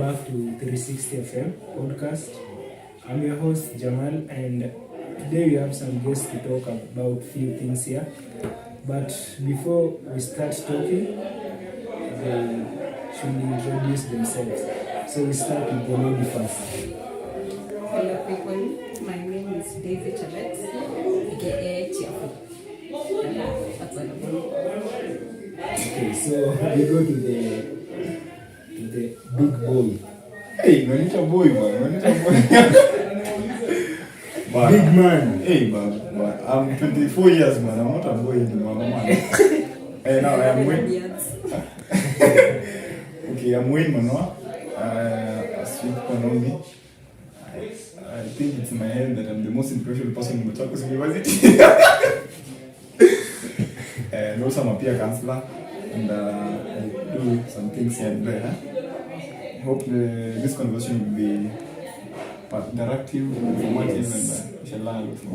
back to 360 FM podcast. I'm your host Jamal, and today we have some guests to talk about few things here. But before we start talking, they should introduce themselves. So we start with the lady first. Hello people, my name is Daisy Chabet, aka Chiafu. That's all about me. Okay, so we go to the big boy. Hey, manita boy, man. Big man. Hey, man. I'm 24 years, man. I'm not a boy anymore, man. Hey, now I am Wayne. Okay, I'm Wayne, man. As you know me, I think it's in my head that I'm the most influential person in Machakos University. And also I'm a peer counselor, and I do some things here and there. I hope this conversation will be interactive, informative, and we shall learn a lot from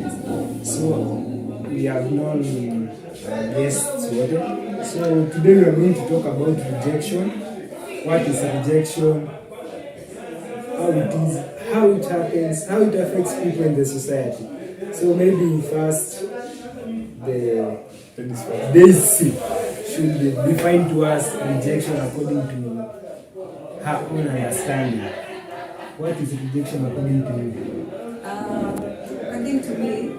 it. So we have known guests already. So today we are going to talk about rejection. What is rejection? How it is, how it happens, how it affects people in the society. So maybe first Daisy should define to us rejection according to her own understanding. What is rejection according to you? According to me,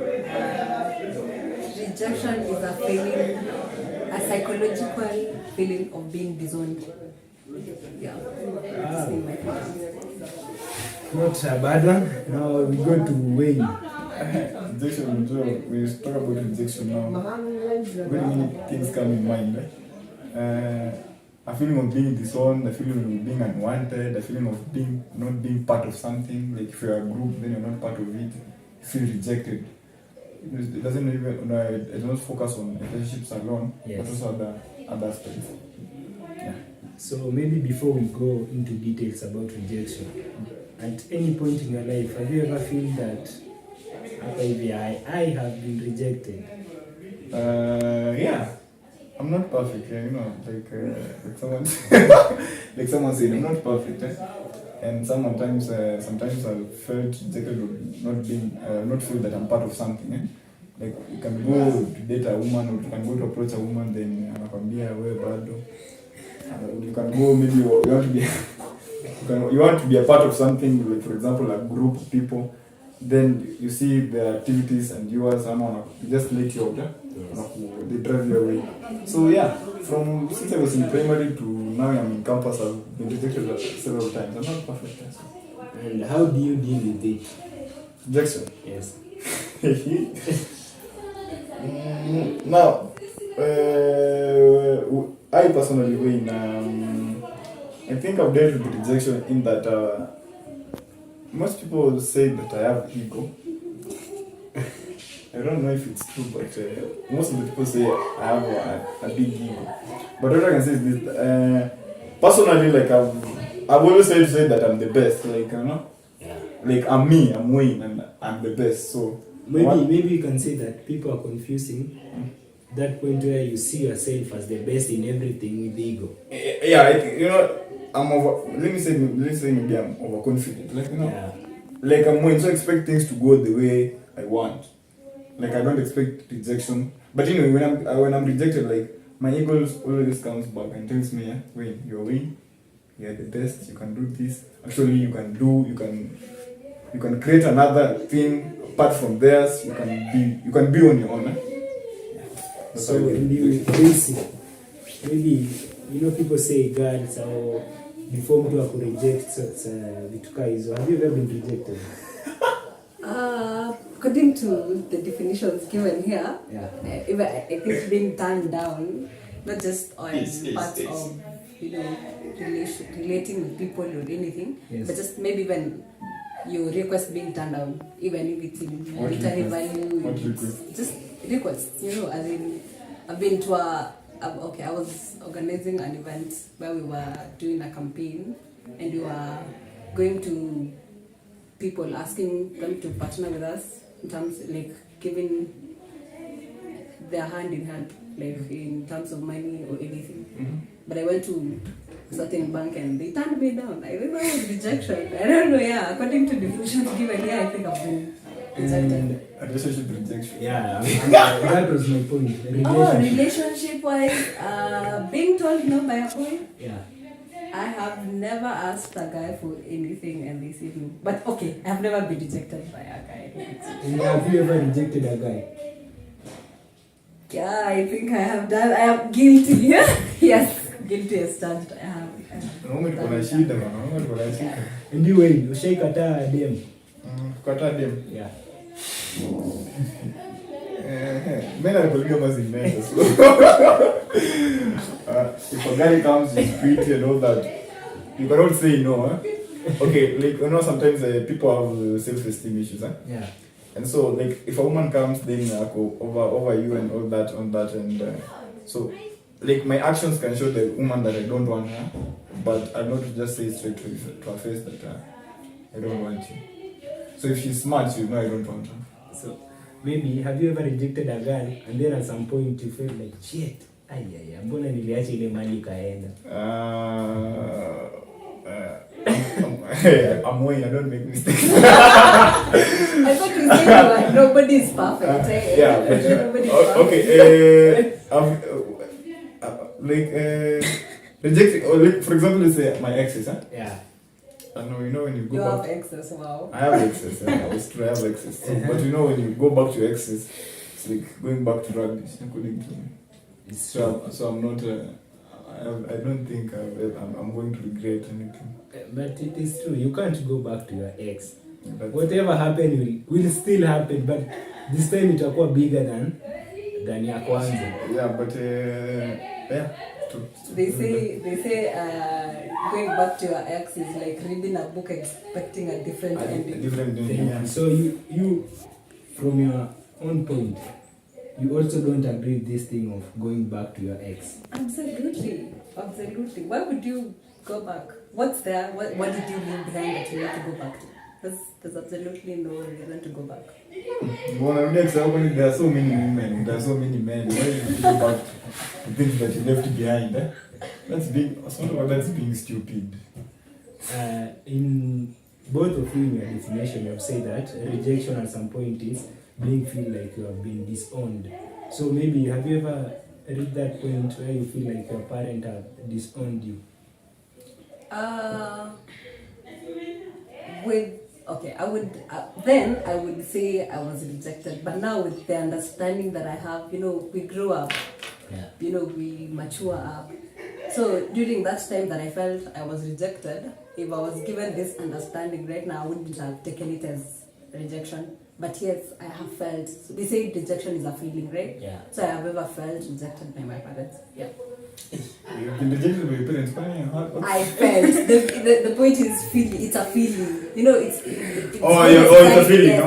rejection is a feeling, a psychological feeling of being disowned. Yeah. Not a bad one. Now we go to Wayne. Rejection, we talk about rejection now. Very many things come in mind. A feeling of being disowned, a feeling of being unwanted, a feeling of being not being part of something. Like if you're a group, then you're not part of it. You feel rejected. It doesn't even, it does not focus on relationships alone, yes, but also other aspects. Yeah. So maybe before we go into details about rejection, at any point in your life, have you ever feel that maybe I have been rejected? Yeah. I'm not perfect, you know, like someone like someone said, I'm not perfect, and sometimes I felt rejected or not feel that I'm part of something. Like you can go to date a woman, or you can go to approach a woman, then anakwambia wewe bado. You can go, maybe you want to be a part of something, like for example a group of people. Then you see the activities and yours, you just let you out, they drive you away. So yeah, since I was in primary to now I'm in campus, I've been rejected several times. I'm not perfect. And how do you deal with it? Rejection? Yes. Now, I personally win. I think I've dealt with rejection in that most people say that I have ego. I don't know if it's true, but most of the people say I have a big ego. But what I can say is this: personally, like I've always said that I'm the best. Like like I'm me, I'm Wayne, and I'm the best. So maybe you can say that people are confusing that point where you see yourself as the best in everything with ego. Yeah, I think, I'm over. Let me say maybe I'm overconfident. Like I'm going to expect things to go the way I want. Like I don't expect rejection. But anyway, when I'm rejected, like my ego always comes back and tells me, Wayne, you're Wayne. You're the best. You can do this. Actually, you can create another thing apart from theirs. You can be on your own. So maybe people say God, so before mtu akureject, vitu kaa hizo. Have you ever been rejected? According to the definitions given here, yeah. I think being turned down, not just on parts of relating with people or anything, yes, but just maybe when you request being turned down, even if it's in monetary value, just request. As in, I've been to I was organizing an event where we were doing a campaign, and we were going to people, asking them to partner with us in terms like giving their hand in hand, like in terms of money or anything. Mm-hmm. But I went to certain bank and they turned me down. I think that was rejection. I don't know, yeah. According to definitions given here, I think I've been rejected. And A relationship rejection. yeah, that was my point. Oh, relationship-wise, being told no by a boy. Yeah. I have never asked a guy for anything and they said no. But okay, I have never been rejected by a guy. And have you ever rejected a guy? Yeah, I think I have done. I am guilty. Yes, guilty as charged. I have. Wanaume tuko na shida bana, wanaume tuko na shida. Anyway, ushaikataa dem? Kukataa dem. Yeah. Men are polygamous in men. So. If a guy comes, he's pretty and all that, you cannot say no. Okay, like sometimes people have self-esteem issues. Yeah. And so, like, if a woman comes, then go over you and all that, and so, like, my actions can show the woman that I don't want her, but I'm not just say straight to her face that I don't want you. So if she's smart, she will know I don't want her. So maybe have you ever rejected a girl and then at some point you felt like shit, mbona niliacha ile mali ikaenda? I'm Wayne, I don't make mistakes. I thought you said like nobody is perfect. Yeah, nobody is perfect. Rejecting, or like, for example, let's say my exes, Yeah. I know, when you go You back. have exes, wow. I have exes, it's true, I have exes. So, but when you go back to exes, it's like going back to rubbish, according to me. So I'm not, I don't think I'm going to regret anything. But it is true, you can't go back to your ex. But Whatever happened will still happen, but this time itakuwa bigger than ya kwanza. yeah, but yeah. They say going back to your ex is like reading a book expecting a different ending. Different ending, yeah. So you from your own point, you also don't agree with this thing of going back to your ex. Absolutely. Why would you go back? What's there? What did you leave behind that you need to go back to? There's absolutely no reason to go back. There are so many women, there are so many men. Why do you go back to things that you left behind? That's being stupid. In both of you in your definition, you have said that rejection at some point is being feel like you have been disowned. So maybe have you ever reached that point where you feel like your parent have disowned you? I would say I was rejected, but now with the understanding that I have, we grow up, we mature up. So during that time that I felt I was rejected, if I was given this understanding right now, I wouldn't have taken it as rejection. But yes, I have felt, so they say rejection is a feeling, right? Yeah. So I have ever felt rejected by my parents. Yeah. You've been rejected by your parents. I felt the point is feeling. It's a feeling. It's it's a feeling.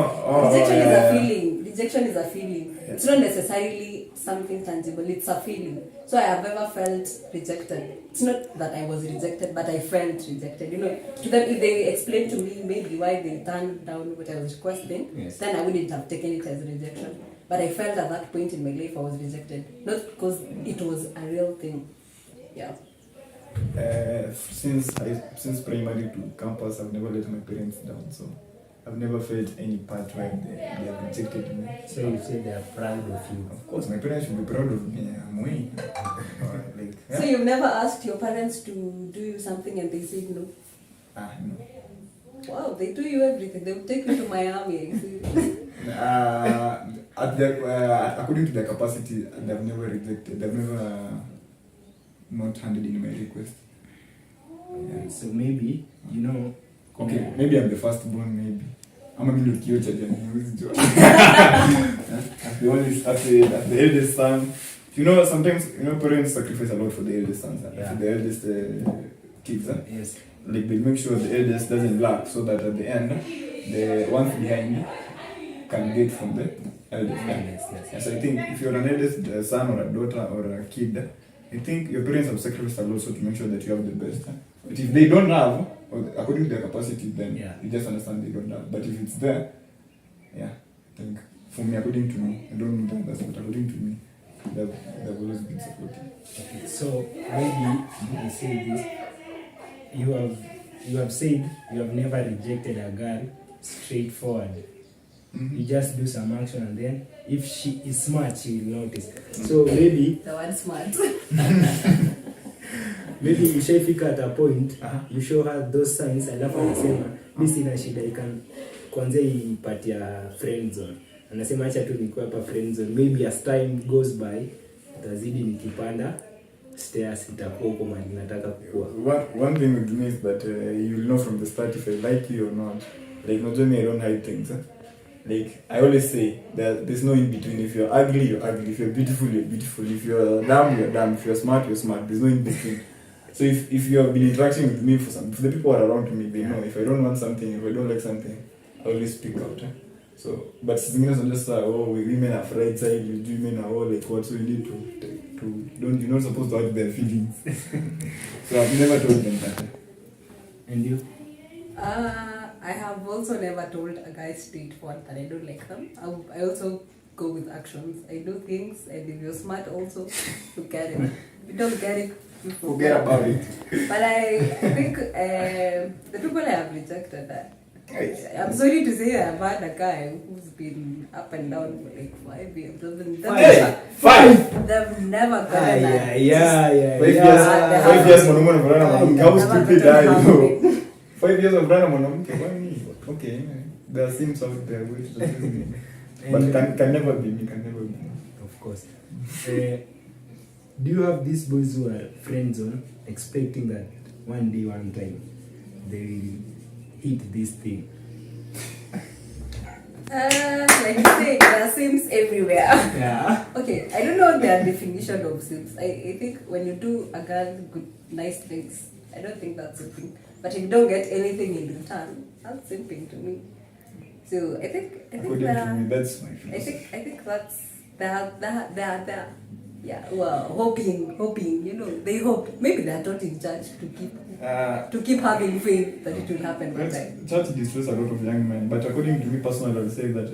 Rejection is a feeling. Rejection is a feeling. Yeah. It's not necessarily something tangible. It's a feeling. So I have ever felt rejected. It's not that I was rejected, but I felt rejected. To them, if they explained to me maybe why they turned down what I was requesting, yes, then I wouldn't have taken it as rejection. But I felt at that point in my life I was rejected, not because it was a real thing. Yeah. Since primary to campus, I've never let my parents down. So I've never felt any part where they have rejected me. So you say they are proud of you. Of course, my parents should be proud of me. I'm Wayne. So you've never asked your parents to do you something and they said no? No. Wow, they do you everything. They will take you to Miami. According to their capacity, they've never rejected. They've never not handed in my request. Yeah. So maybe Okay, maybe I'm the firstborn. Maybe I'm a middle kiocha. As the eldest son. Sometimes parents sacrifice a lot for the eldest sons, for the eldest kids. Yes. Like they make sure the eldest doesn't lack, so that at the end, the ones behind me can get from the eldest. Yes. So I think if you're an eldest son or a daughter or a kid, I think your parents have sacrificed a lot so to make sure that you have the best. But if they don't have, or according to their capacity, then you just understand they don't have. But if it's there, I think for me, according to me, I don't know that's but according to me, they've always been supportive. Okay. So maybe we say this. you have said you have never rejected a girl straightforward. You just do some action, and then if she is smart, she will notice. So maybe The word smart. maybe ushaifika at a point you show her those signs, alafu anasema mi sina shida, kwanza ipatia friend zone, anasema acha tu nikuwe hapa friend zone. Maybe as time goes by utazidi nikipanda stairs, itakuwa huko mahali nataka kukua. One thing with me is that you'll know from the start if I like you or not. Like, not only I don't hide things. Like, I always say there's no in between. If you're ugly, you're ugly. If you're beautiful, you're beautiful. If you're dumb, you're dumb. If you're smart, you're smart. There's no in between. So if you have been interacting with me for the people who are around me, they know if I don't want something, if I don't like something, I always speak out. So, but things are just women are right side, women are all like what, so you need you're not supposed to hurt their feelings. So I've never told them that. And you? I have also never told a guy straightforward that I don't like them. I also go with actions. I do things, and if you're smart also, you get it. If you don't get it, you Forget about it. But I think the people I have rejected that. I'm sorry to say I've had a guy who's been up and down for like 5 years. Five! They've never gotten that. Yeah. 5 years. 5 years mwanaume anavulana mwanamke. How stupid are you? 5 years of vulana mwanamke. Okay. There are things out there which but can never be me. Can never be me. Of course. Do you have these boys who are friend zone expecting that one day, one time, they will hit this thing? Like you say, there are sims everywhere. Yeah. Okay, I don't know their definition of sims. I think when you do a girl good, nice things, I don't think that's a thing. But if you don't get anything in return, that's simping to me. So I think According to me, that's my I think that's they're yeah, well, hoping, you know, they hope. Maybe they're not in charge to keep having faith that it will happen one time. Church distress a lot of young men, but according to me personally, I would say that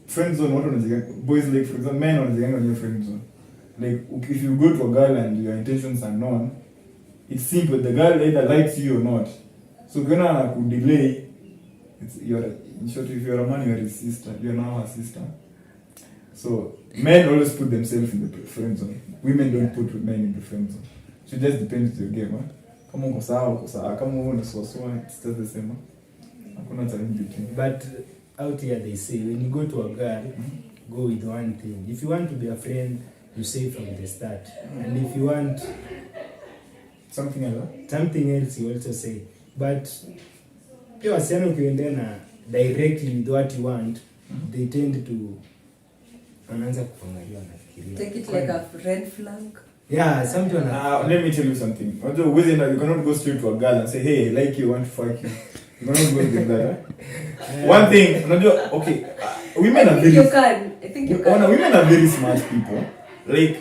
friend zone, boys like, for example, men on your friend zone. Like, if you go to a girl and your intentions are known, it's simple. The girl either likes you or not. So when I could delay, in short, if you're a man, you're his sister. You're now her sister. So men always put themselves in the friend zone. Women don't put men in the friend zone. So it just depends on your game. Come on, come on, it's just the same. Hakuna challenge between. But out here they say when you go to a girl, go with one thing. If you want to be a friend, you say from the start. And if you want something else, you also say. But pia wasichana ukiendana directly with what you want, they tend to anaanza kuangalia nafikiria. Take it like a red flag. Yeah, something. Let me tell you something. You cannot go straight to a girl and say, hey, I like you, I want to fuck you. You cannot go with that. One thing, okay, women are very... I think you can. Women are very smart people. Like,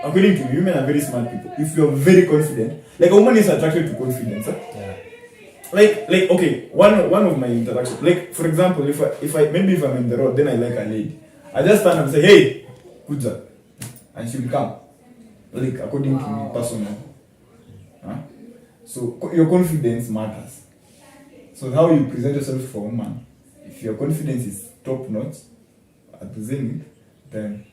according to me, women are very smart people. If you're very confident, like a woman is attracted to confidence. Yeah. Like, okay, one of my interactions, like, for example, if I'm in the road, then I like a lady. I just stand up and say, hey, Kuja. And she will come. Like, according to me, personally. So, your confidence matters. So, how you present yourself for a woman, if your confidence is top notch, at the zenith, then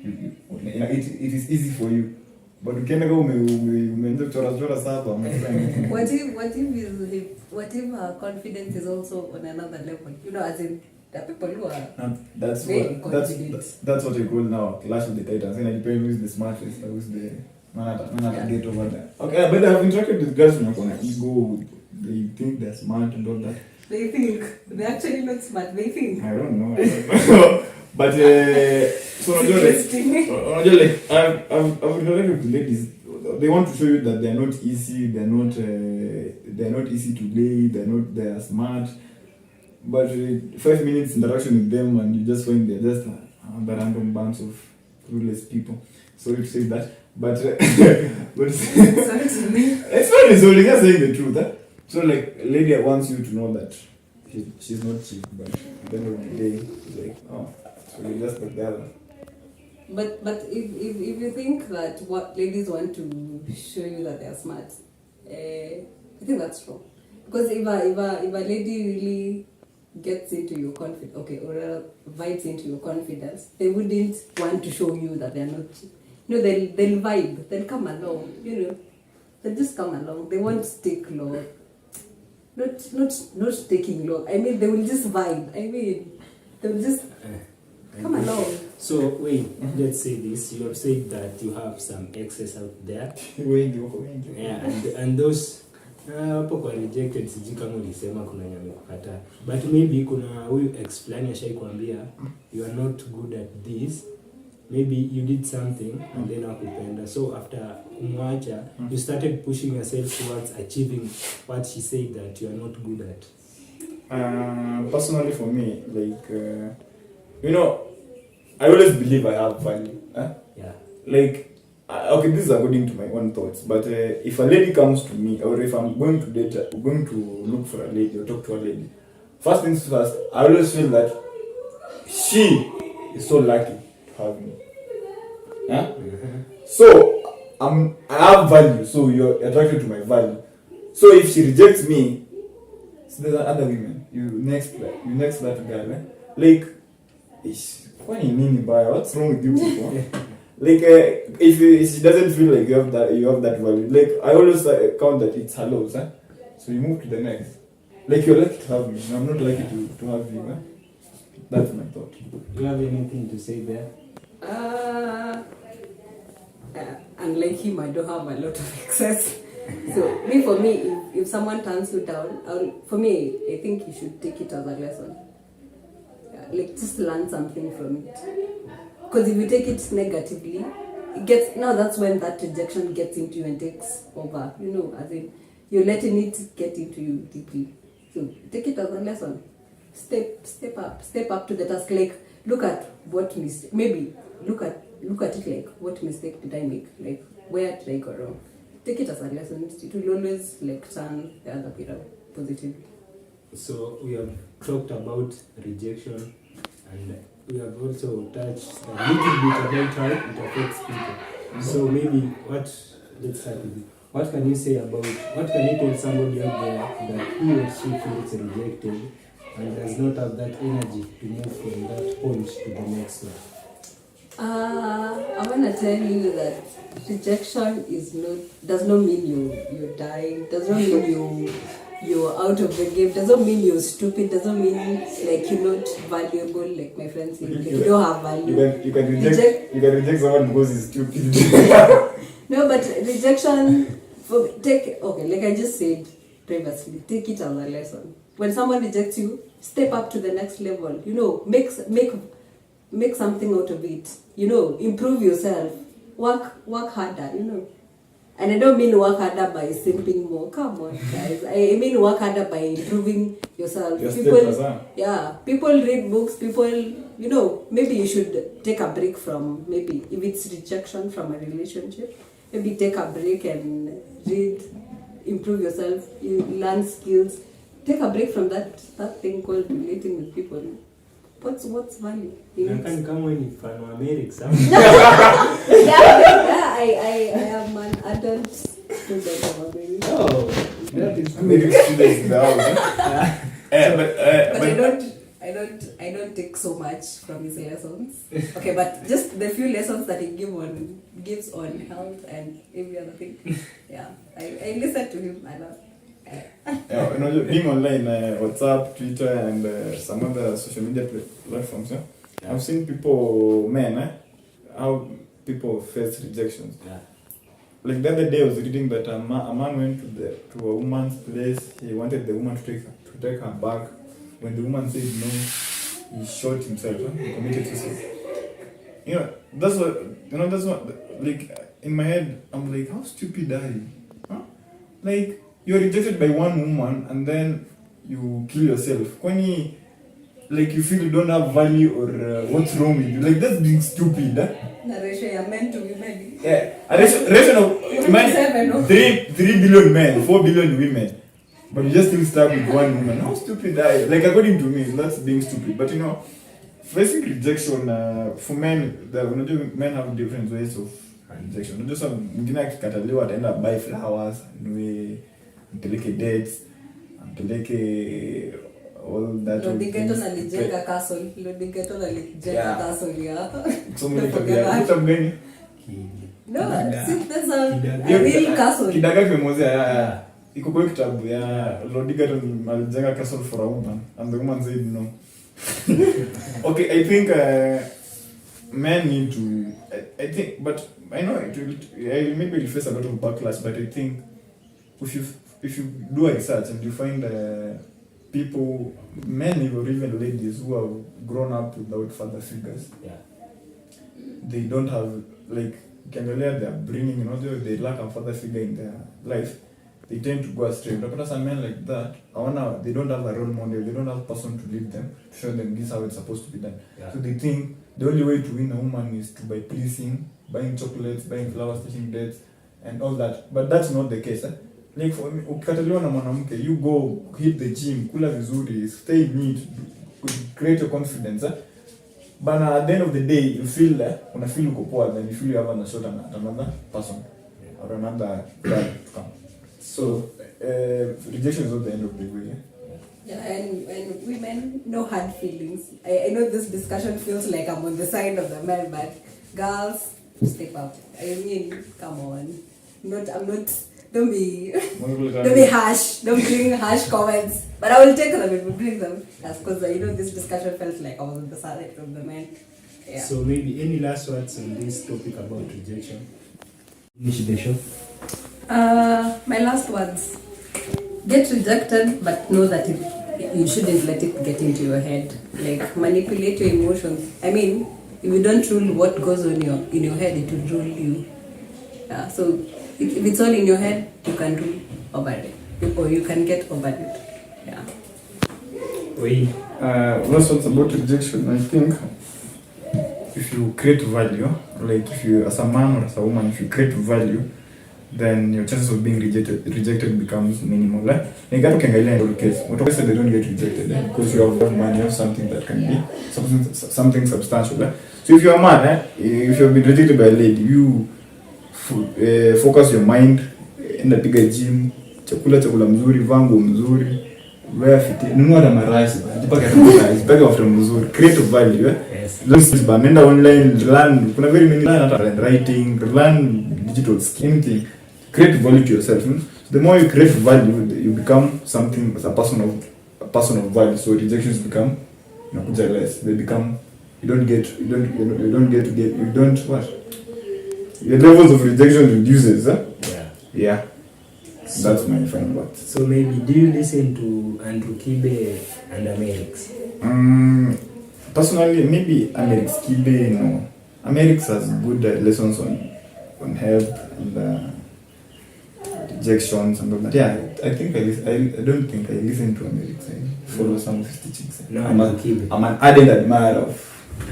it is easy for you. But you can't go umeanza kuchora saba. What if her confidence is also on another level? You know, as in the people who are that's what you call now Clash of the Titans. And it depends who is the smartest, who's the man at get over there. Okay, but I have interacted with girls who are ego. They think they're smart and all that. They think they're actually not smart. They think. I don't know. But so I've interacted with ladies. They want to show you that they're not easy. They're not easy to lay. They're smart. But 5 minutes interaction with them, and you just find they're just a random bunch of clueless people. Sorry to say that, but it's not insulting. Just saying the truth. So like, lady wants you to know that she's not cheap, but at the end of the day, it's like, oh, so you just like the other. if you think that what ladies want to show you that they're smart, I think that's wrong. Because if a lady really gets into your confidence, okay, or vibes into your confidence, they wouldn't want to show you that they're not. You know, they'll vibe, they'll come along. You know, they'll just come along. They won't stick long. Not taking long. I mean, they will just vibe. I mean, they will just come along. So wait, let's say this. You have said that you have some excess out there. Yeah, and those hapo kwa rejected sijui kama ulisema kuna nyame kukataa. But maybe kuna huyu ex fulani ashaikwambia you are not good at this. Maybe you did something and then hakupenda. So after kumwacha, you started pushing yourself towards achieving what she said that you are not good at. Personally for me, like, you know, I always believe I have value. Yeah. Like, okay, this is according to my own thoughts, but if a lady comes to me, or if I'm going to date, going to look for a lady or talk to a lady, first things first, I always feel that she is so lucky to have me. Yeah? So I have value, so you're attracted to my value. So if she rejects me, so there's other women. You next that guy, eh? Like, funny nini baya, what's wrong with you people? Like, if she doesn't feel like you have that value, like I always count that it's hellos, eh? So you move to the next. Like, you're lucky to have me, and I'm not lucky to have you, eh? That's my thought. Do you have anything to say there? Unlike him, I don't have a lot of excess. So for me, if someone turns you down, I think you should take it as a lesson. Yeah, like, just learn something from it. Because if you take it negatively, that's when that rejection gets into you and takes over. You know, as in you're letting it get into you deeply. So take it as a lesson. Step up to the task. Like, look at what mistake. Maybe look at it like, what mistake did I make? Like, where did I go wrong? Take it as a lesson. It will always like turn the other way around positively. So we have talked about rejection, and we have also touched a little bit about how it affects people. So maybe let's start with it. What can you tell somebody out there that he or she feels rejected and does not have that energy to move from that point to the next one? I want to tell you that rejection does not mean you're dying, does not mean you're out of the game, does not mean you're stupid, does not mean like you're not valuable, like my friends say, like you don't have value. You can reject someone because he's stupid. No, but rejection, like I just said previously, take it as a lesson. When someone rejects you, step up to the next level. You know, make something out of it. You know, improve yourself. Work harder, you know. And I don't mean work harder by simping more. Come on, guys. I mean work harder by improving yourself. People read books. People, you know, maybe you should take a break from, maybe if it's rejection from a relationship, maybe take a break and read, improve yourself, you learn skills. Take a break from that thing called relating with people. What's value? I can come when you fan America. I am an adult student of America. Oh, that is good. American students in the house. But I don't take so much from his lessons. Okay, but just the few lessons that he gives on health and every other thing. Yeah, I listen to him. I love. Yeah, you know, being online, WhatsApp, Twitter, and some other social media platforms. Yeah? I've seen people, how people face rejections. Yeah. Like the other day, I was reading that a man went to a woman's place. He wanted the woman to take her back. When the woman said no, he shot himself. He committed suicide. You know, that's what. Like, in my head, I'm like, how stupid are you? Huh? Like, you're rejected by one woman and then you kill yourself. When like you feel you don't have value or what's wrong with you? Like, that's being stupid. Huh? Ratio are meant to be many. Yeah, a ratio of imagine 3 billion men, 4 billion women, but you just still stuck with one woman. How stupid are you? Like, according to me, that's being stupid. But you know, facing rejection for men, men have different ways of rejection. Unajua some mwingine akikataliwa ataenda buy flowers, anunue, ampeleke dates, ampeleke all that. Lodigeto na lijenga castle. Lodigeto na lijenga castle ya. So many mgeni. No, see there's a real castle. Kidaga kimemozea iko kwa kitabu ya Lodigeto alijenga castle for a woman and the woman said no. Okay, I think men need to. I think, but I know it will. Maybe you'll face a lot of backlash, but I think if you do a research and you find people, men or even ladies who have grown up without father figures, they don't have like ukiangalia they are bringing, you know, they lack a father figure in their life. They tend to go astray. But some men like that, they don't have a role model, they don't have a person to lead them, to show them this is how it's supposed to be done. So they think the only way to win a woman is to by pleasing, buying chocolates, buying flowers, taking dates, and all that. But that's not the case. Like for me, ukikataliwa na mwanamke, you go hit the gym, kula vizuri, stay neat, create your confidence. But at the end of the day, you feel una feel uko poa, then you feel you have a shot at another person or another guy to come. So rejection is not the end of the way. Yeah, and women no hard feelings. I know this discussion feels like I'm on the side of the men, but girls, step up. I mean, come on. I'm not. Don't be harsh. Don't bring harsh comments. But I will take them if you bring them. That's because this discussion felt like I was on the side of the men. Yeah. So maybe any last words on this topic about rejection? Finish the show. My last words. Get rejected, but know that you shouldn't let it get into your head. Like, manipulate your emotions. I mean, if you don't rule what goes on in your head, it will rule you. Yeah. So if it's all in your head, you can rule over it, or you can get over it. Yeah. Last words about rejection. I think if you create value, like if you as a man or as a woman, if you create value, then your chances of being rejected becomes minimal. Like ukiangalia in case, what they don't get rejected because you have money, you have something that can be something substantial. So if you're a man, if you've been rejected by a lady, you focus your mind, enda piga gym, chakula mzuri, vangu mzuri, wear fit, nunua na marashi, jipaka marashi, pega mafuta mzuri, create value. Yes. Nenda online, learn, kuna very many learn writing, learn digital skill, anything. Create value to yourself. So the more you create value, you become something as a person of value. So rejections become less. They become your levels of rejection reduces. Yeah. So, that's my final word. So maybe do you listen to Andrew Kibe and Amerix? Personally, maybe Amerix Kibe, no. Amerix has good lessons on health and rejections and all that. Yeah, I don't think I listen to Amerix. I follow some of his teachings. No, I'm an ardent admirer of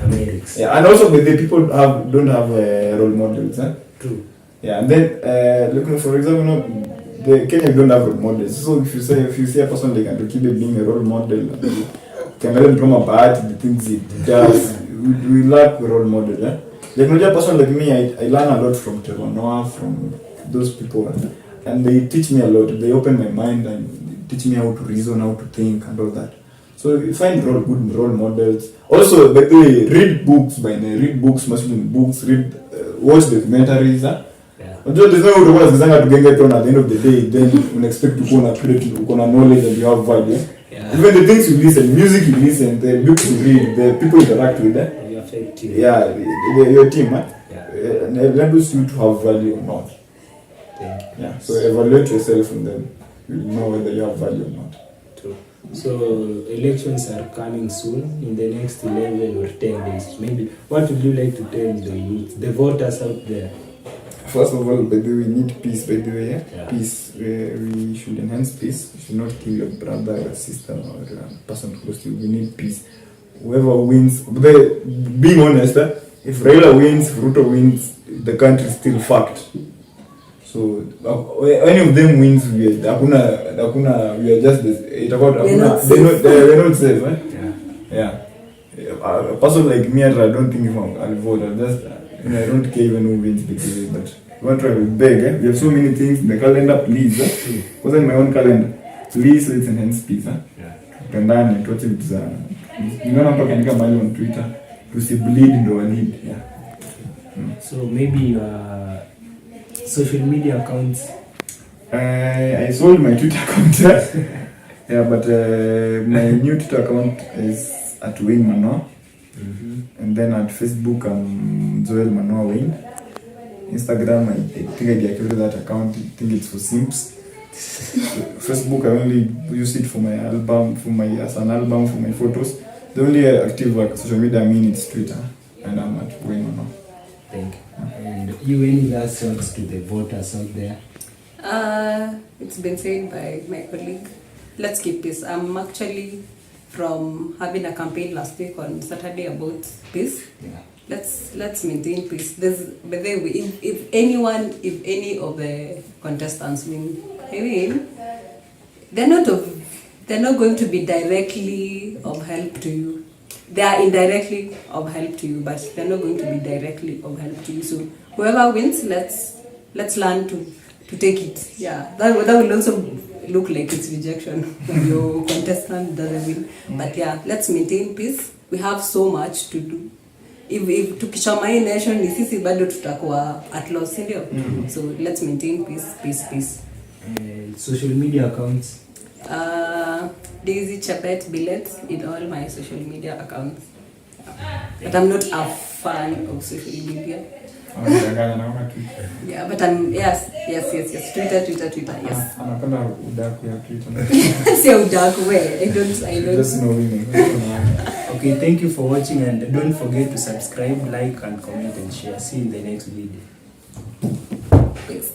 Amerix. Yeah, and also the people don't have role models. True. Yeah, and then looking for example, the Kenyans don't have role models. So if you see a person like Andrew Kibe being a role model, can learn from about the things it does. We lack a role model. Like a person like me, I learn a lot from Trevor Noah, from those people, and they teach me a lot. They open my mind and teach me how to reason, how to think, and all that. So you find good role models. Also, by the way, read books. Muslim books. Watch documentaries. There's no way to get on at the end of the day. Then you expect to go on a credit, to go on knowledge, and you have value. Yeah. Even the things you listen, music you listen, the books you read, the people you interact with. They affect you. Yeah, your team. And it enables you to have value or not. Yeah. So evaluate yourself and then you'll know whether you have value or not. True. So elections are coming soon in the next 11 or 10 days. Maybe what would you like to tell the youth, the voters out there? First of all, by the way, we need peace, by the way. Yeah? Peace. We should enhance peace. We should not kill your brother or sister or a person close to you. We need peace. Whoever wins, being honest, if Raila wins, if Ruto wins, the country is still fucked. So any of them wins, we are just they're not safe, Yeah. A person like me, I don't think if I'll vote. I'll just, I don't care even who wins the debate. But we want to beg. We have so many things in the calendar, please. Because in my own calendar, please let's enhance peace. Pendane, tuache vitu za. Nimeona mtu akaandika mahali on Twitter, tusibleed ndo lead. Yeah. So maybe your social media accounts. I sold my Twitter account. Yeah, but my new Twitter account is at Wayne Manoa. And then at Facebook, I'm Joel Manoa Wayne. Instagram, I think I deactivated that account. I think it's for simps. Facebook, I only use it for my album, as an album, for my photos. The only active social media I mean is Twitter, and I'm at Wayne Manoa. Thank you. And you, any last words to the voters out there? It's been said by my colleague. Let's keep peace. I'm actually from having a campaign last week on Saturday about peace. Yeah. Let's maintain peace. But then if any of the contestants win, they're not going to be directly of help to you. They are indirectly of help to you, but they're not going to be directly of help to you. So whoever wins, let's learn to take it. Yeah, that will also look like it's rejection when your contestant doesn't win. But yeah, let's maintain peace. We have so much to do. If tukishamai nation ni sisi bado tutakuwa at loss, ndio. So let's maintain peace. Social media accounts. Daisy Chebet Billet in all my social media accounts. But I'm not a fan of social media. Yeah, but I'm yes. Twitter, yes. Anapenda udaku ya Twitter. Say udaku where? I don't. Just know women. Okay, thank you for watching, and don't forget to subscribe, like, and comment and share. See you in the next video. Yes.